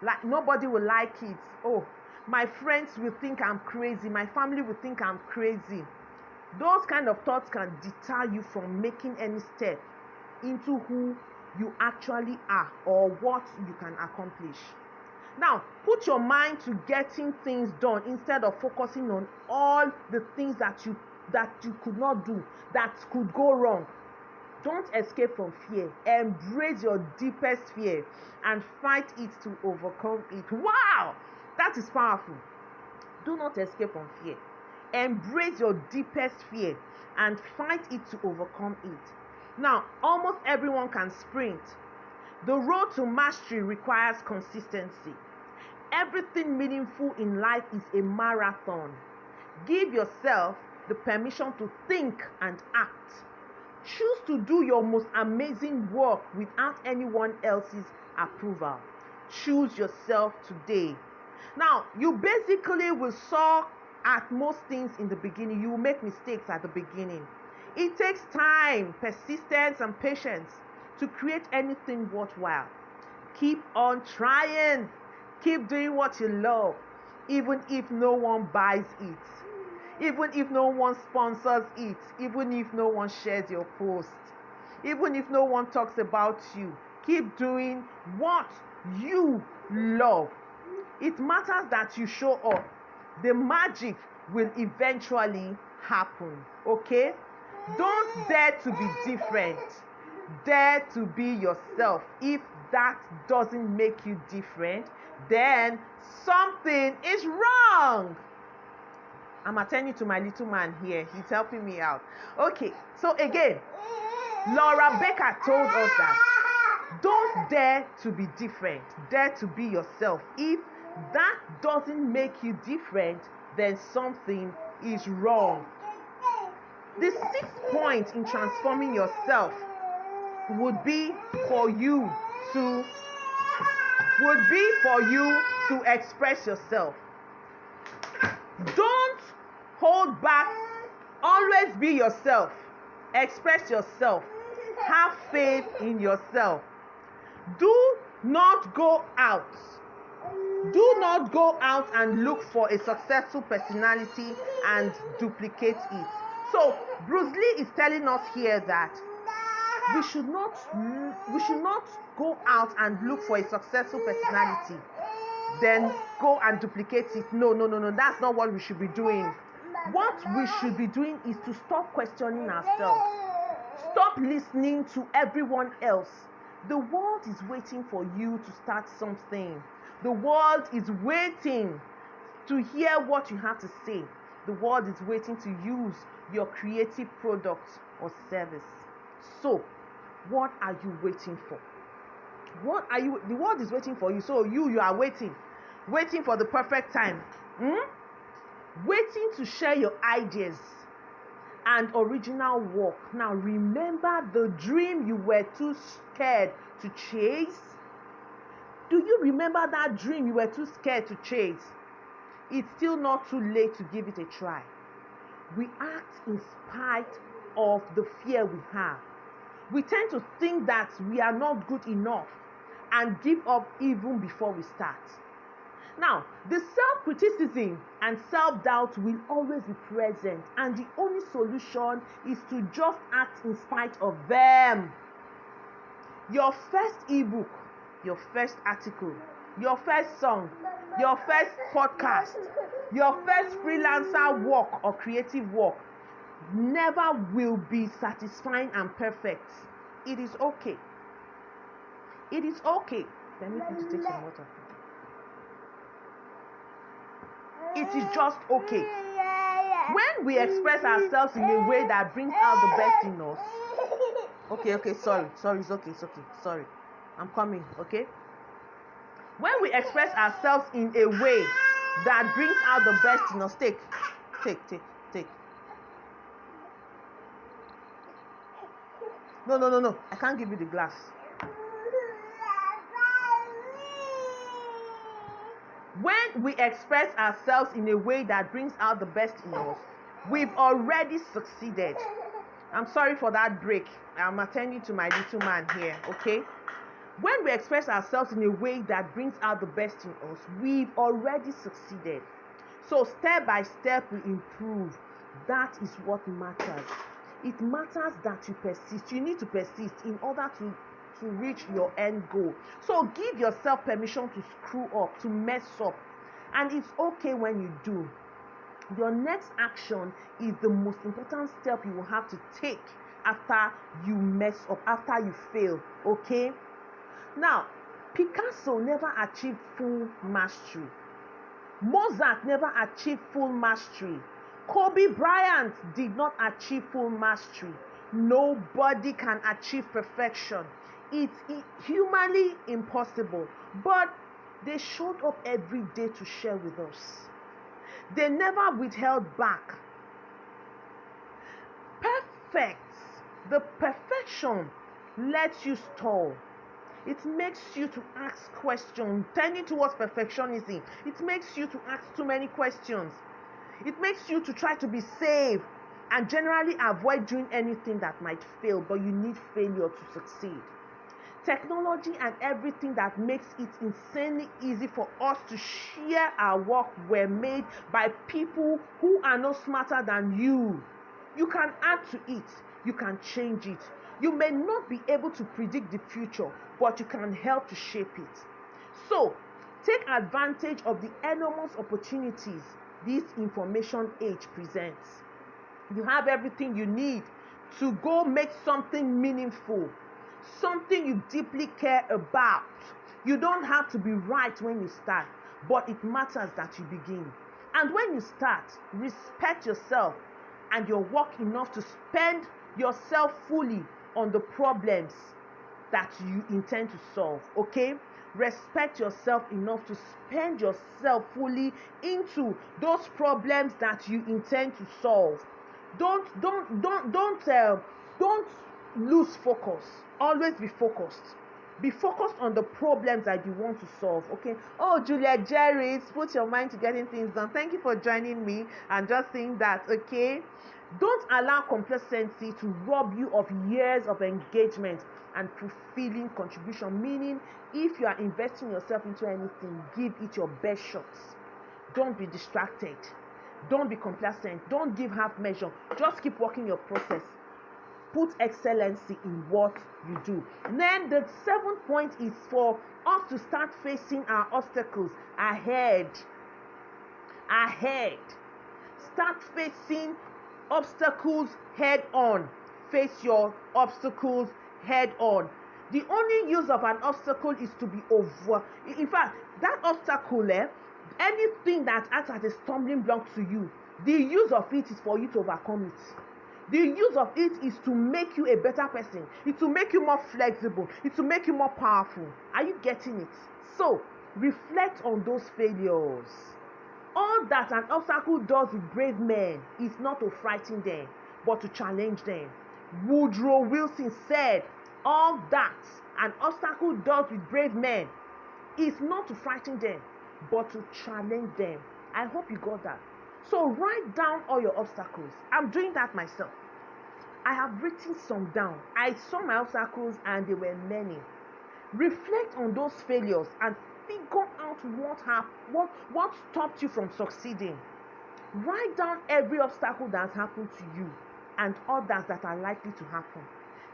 like nobody will like it. Oh, my friends will think I'm crazy. My family will think I'm crazy. Those kind of thoughts can deter you from making any step into who you actually are or what you can accomplish. Now, put your mind to getting things done instead of focusing on all the things that you could not do, that could go wrong. Don't escape from fear. Embrace your deepest fear and fight it to overcome it. Wow! That is powerful. Do not escape from fear. Embrace your deepest fear and fight it to overcome it. Now, almost everyone can sprint. The road to mastery requires consistency. Everything meaningful in life is a marathon. Give yourself the permission to think and act. Choose to do your most amazing work without anyone else's approval. Choose yourself today. Now, you basically will suck at most things in the beginning. You will make mistakes at the beginning. It takes time, persistence, and patience to create anything worthwhile. Keep on trying. Keep doing what you love, even if no one buys it, even if no one sponsors it, even if no one shares your post, even if no one talks about you. Keep doing what you love. It matters that you show up. The magic will eventually happen, okay? Don't dare to be different. Dare to be yourself. If that doesn't make you different, then something is wrong. I'm attending to my little man here. He's helping me out. Okay, so again, Laura Baker told us that don't dare to be different. Dare to be yourself. If that doesn't make you different, then something is wrong. The sixth point in transforming yourself would be for you to express yourself. Don't hold back. Always be yourself. Express yourself. Have faith in yourself. Do not go out. Do not go out and look for a successful personality and duplicate it. So, Bruce Lee is telling us here that we should not go out and look for a successful personality, then go and duplicate it. No, that's not what we should be doing. What we should be doing is to stop questioning ourselves. Stop listening to everyone else. The world is waiting for you to start something. The world is waiting to hear what you have to say. The world is waiting to use your creative product or service. So, what are you waiting for? The world is waiting for you. So you are waiting for the perfect time. Waiting to share your ideas and original work. Now, remember the dream you were too scared to chase? Do you remember that dream you were too scared to chase? It's still not too late to give it a try. We act in spite of the fear we have. We tend to think that we are not good enough and give up even before we start. Now, the self-criticism and self-doubt will always be present, and the only solution is to just act in spite of them. Your first ebook, your first article, your first song, your first podcast, your first freelancer work or creative work never will be satisfying and perfect. It is okay. It is okay. Let me take some water. It is just okay. When we express ourselves in a way that brings out the best in us. Okay, sorry, it's okay, sorry. I'm coming, okay? When we express ourselves in a way that brings out the best in us, take. No, I can't give you the glass. When we express ourselves in a way that brings out the best in us, we've already succeeded. I'm sorry for that break. I'm attending to my little man here, okay? When we express ourselves in a way that brings out the best in us, we've already succeeded. So step by step we improve. That is what matters. It matters that you persist. You need to persist in order to reach your end goal. So give yourself permission to screw up, to mess up. And it's okay when you do. Your next action is the most important step you will have to take after you mess up, after you fail, okay? Now, Picasso never achieved full mastery. Mozart never achieved full mastery. Kobe Bryant did not achieve full mastery. Nobody can achieve perfection. It's humanly impossible. But they showed up every day to share with us. They never withheld back. The perfection lets you stall. It makes you to ask questions, tending towards perfectionism. It makes you to ask too many questions. It makes you to try to be safe and generally avoid doing anything that might fail, but you need failure to succeed. Technology and everything that makes it insanely easy for us to share our work were made by people who are not smarter than you. You can add to it. You can change it. You may not be able to predict the future, but you can help to shape it. So, take advantage of the enormous opportunities this information age presents. You have everything you need to go make something meaningful, something you deeply care about. You don't have to be right when you start, but it matters that you begin. And when you start, respect yourself and your work enough to spend yourself fully on the problems that you intend to solve, okay? Respect yourself enough to spend yourself fully into those problems that you intend to solve. Don't lose focus. Always be focused. Be focused on the problems that you want to solve, okay? Oh, Juliet Jerry, put your mind to getting things done. Thank you for joining me and just saying that, okay? Don't allow complacency to rob you of years of engagement and fulfilling contribution. Meaning, if you are investing yourself into anything, give it your best shots. Don't be distracted. Don't be complacent. Don't give half measure. Just keep working your process. put excellency in what you do. Then the 7th point is for us to start facing our obstacles ahead. Start facing obstacles head on. Face your obstacles head on. The only use of an obstacle is to be over. In fact, that obstacle, anything that acts as a stumbling block to you, the use of it is for you to overcome it. The use of it is to make you a better person. It's to make you more flexible. It's to make you more powerful. Are you getting it? So, reflect on those failures. All that an obstacle does with brave men is not to frighten them, but to challenge them. Woodrow Wilson said, all that an obstacle does with brave men is not to frighten them, but to challenge them. I hope you got that. So write down all your obstacles. I'm doing that myself. I have written some down. I saw my obstacles and there were many. Reflect on those failures and figure out what stopped you from succeeding. Write down every obstacle that has happened to you and others that are likely to happen.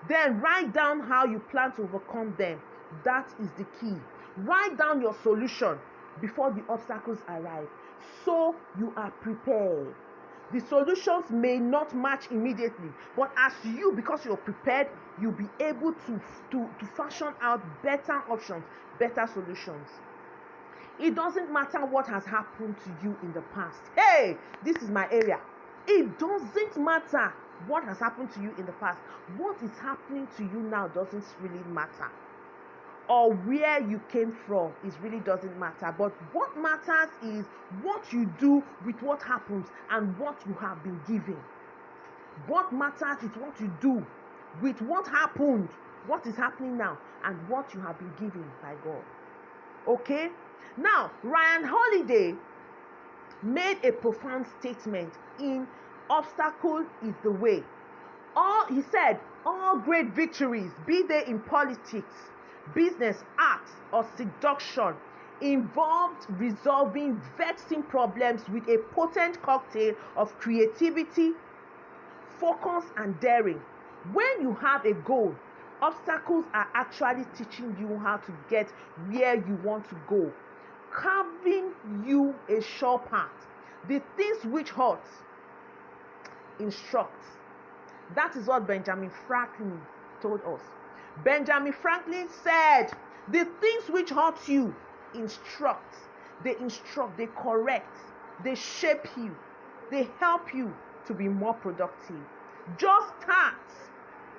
Then write down how you plan to overcome them. That is the key. Write down your solution before the obstacles arrive, so you are prepared. The solutions may not match immediately, but because you're prepared, you'll be able to fashion out better options, better solutions. It doesn't matter what has happened to you in the past. Hey, this is my area. It doesn't matter what has happened to you in the past. What is happening to you now doesn't really matter. Or where you came from, it really doesn't matter. But what matters is what you do with what happens and what you have been given. What matters is what you do with what happened, what is happening now, and what you have been given by God. Okay? Now, Ryan Holiday made a profound statement in Obstacle is the Way. He said, all great victories, be they in politics, business, art, or seduction, involved resolving vexing problems with a potent cocktail of creativity, focus, and daring. When you have a goal, obstacles are actually teaching you how to get where you want to go, carving you a sure path. The things which hurt instruct. That is what Benjamin Franklin told us. Benjamin Franklin said, the things which hurt you instruct. They instruct, they correct, they shape you, they help you to be more productive. Just start,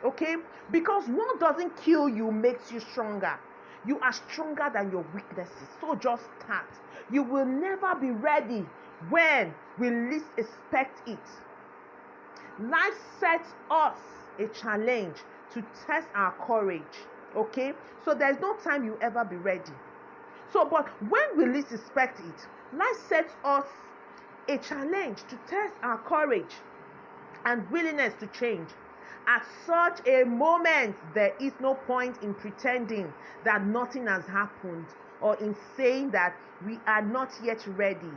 okay? Because what doesn't kill you makes you stronger. You are stronger than your weaknesses. So just start. You will never be ready when we least expect it. Life sets us a challenge to test our courage, okay? So there's no time you'll ever be ready. But when we least expect it, life sets us a challenge to test our courage and willingness to change. At such a moment, there is no point in pretending that nothing has happened or in saying that we are not yet ready.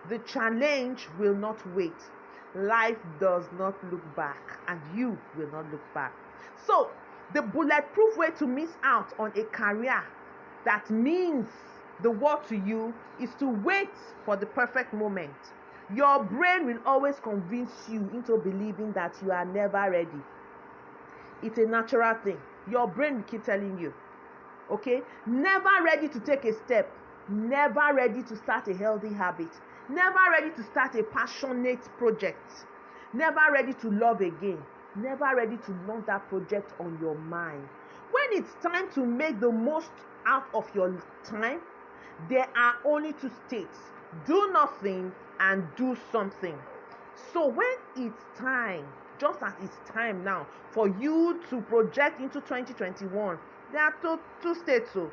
The challenge will not wait. Life does not look back, and you will not look back. So, the bulletproof way to miss out on a career that means the world to you is to wait for the perfect moment. Your brain will always convince you into believing that you are never ready. It's a natural thing. Your brain will keep telling you, okay? Never ready to take a step. Never ready to start a healthy habit. Never ready to start a passionate project. Never ready to love again. Never ready to launch that project on your mind. When it's time to make the most out of your time, there are only two states: do nothing and do something. So when it's time, just as it's time now for you to project into 2021, there are two states. So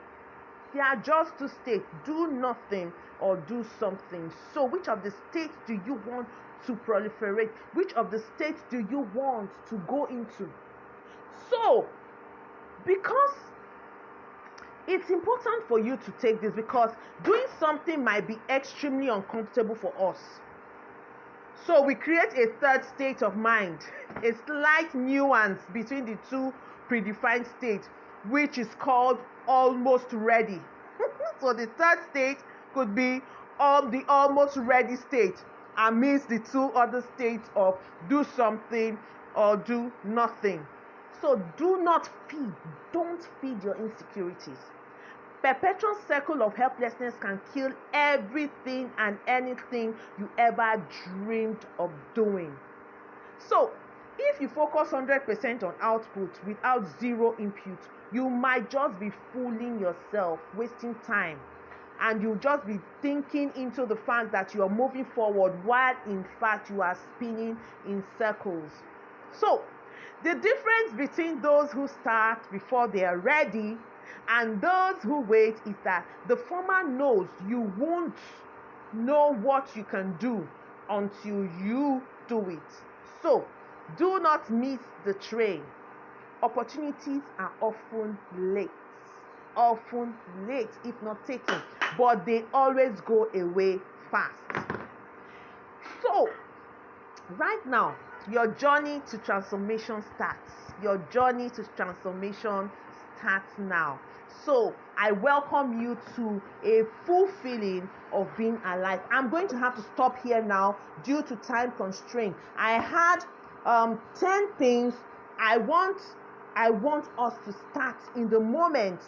they are just two states: do nothing or do something. So which of the states do you want to proliferate? Which of the states do you want to go into? So because it's important for you to take this, because doing something might be extremely uncomfortable for us. So we create a third state of mind, a slight nuance between the two predefined states, which is called almost ready. So the third state could be the almost ready state amidst the two other states of do something or do nothing. So don't feed your insecurities. Perpetual circle of helplessness can kill everything and anything you ever dreamed of doing. So, if you focus 100% on output without zero input, you might just be fooling yourself, wasting time, and you'll just be thinking into the fact that you are moving forward while in fact you are spinning in circles. So, the difference between those who start before they are ready and those who wait is that the former knows you won't know what you can do until you do it. So, do not miss the train. Opportunities are often late if not taken, but they always go away fast. So, right now, your journey to transformation starts. Your journey to transformation starts now. So I welcome you to a full feeling of being alive. I'm going to have to stop here now due to time constraint. I had 10 things I want us to start in the moment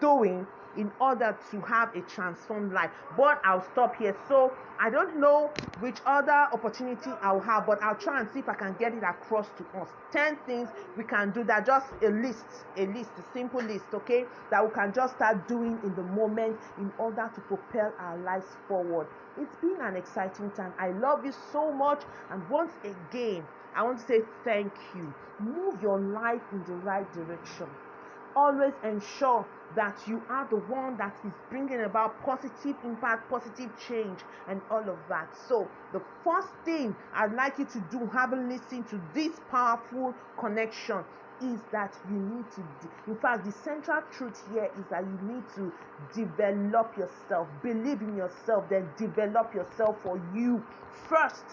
doing in order to have a transformed life. But I'll stop here. So I don't know which other opportunity I'll have, but I'll try and see if I can get it across to us. 10 things we can do that, just a simple list, okay, that we can just start doing in the moment in order to propel our lives forward. It's been an exciting time. I love you so much, and once again, I want to say thank you. Move your life in the right direction. Always ensure that you are the one that is bringing about positive impact, positive change, and all of that. So the first thing I'd like you to do, having listened to this powerful connection, is that you need to, in fact, the central truth here is that you need to develop yourself. Believe in yourself, then develop yourself for you first,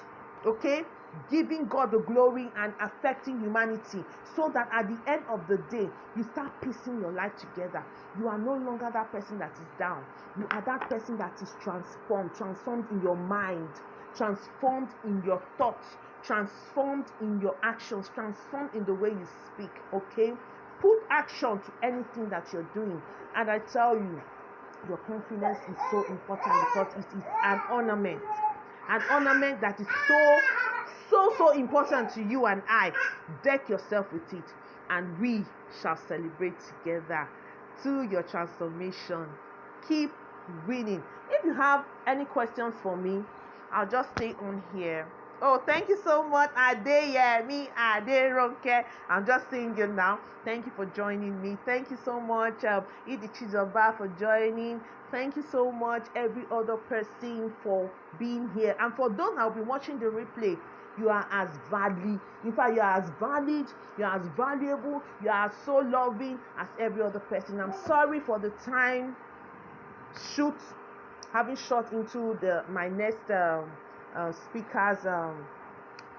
okay? Giving God the glory and affecting humanity, so that at the end of the day, you start piecing your life together. You are no longer that person that is down. You are that person that is transformed in your mind, transformed in your thoughts, transformed in your actions, transformed in the way you speak, okay? Put action to anything that you're doing. And I tell you, your confidence is so important because it is an ornament that is so important to you and I. Deck yourself with it, and we shall celebrate together to your transformation. Keep winning. If you have any questions for me, I'll just stay on here. Oh, thank you so much, Adeyemi Aderonke. I'm just saying you now. Thank you for joining me. Thank you so much, Idi Chizoba, for joining. Thank you so much, every other person, for being here. And for those that will be watching the replay, you are as valid. In fact, you are as valid, you are as valuable, you are so loving as every other person. I'm sorry for the time having shot into my next speaker's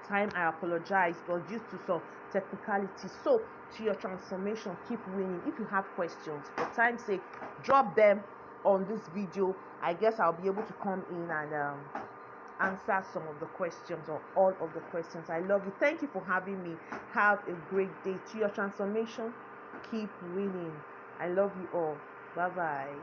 time. I apologize. It was due to some technicalities. So, to your transformation, keep winning. If you have questions, for time's sake, drop them on this video. I guess I'll be able to come in and answer some of the questions or all of the questions. I love you. Thank you for having me. Have a great day. To your transformation, keep winning. I love you all. Bye bye.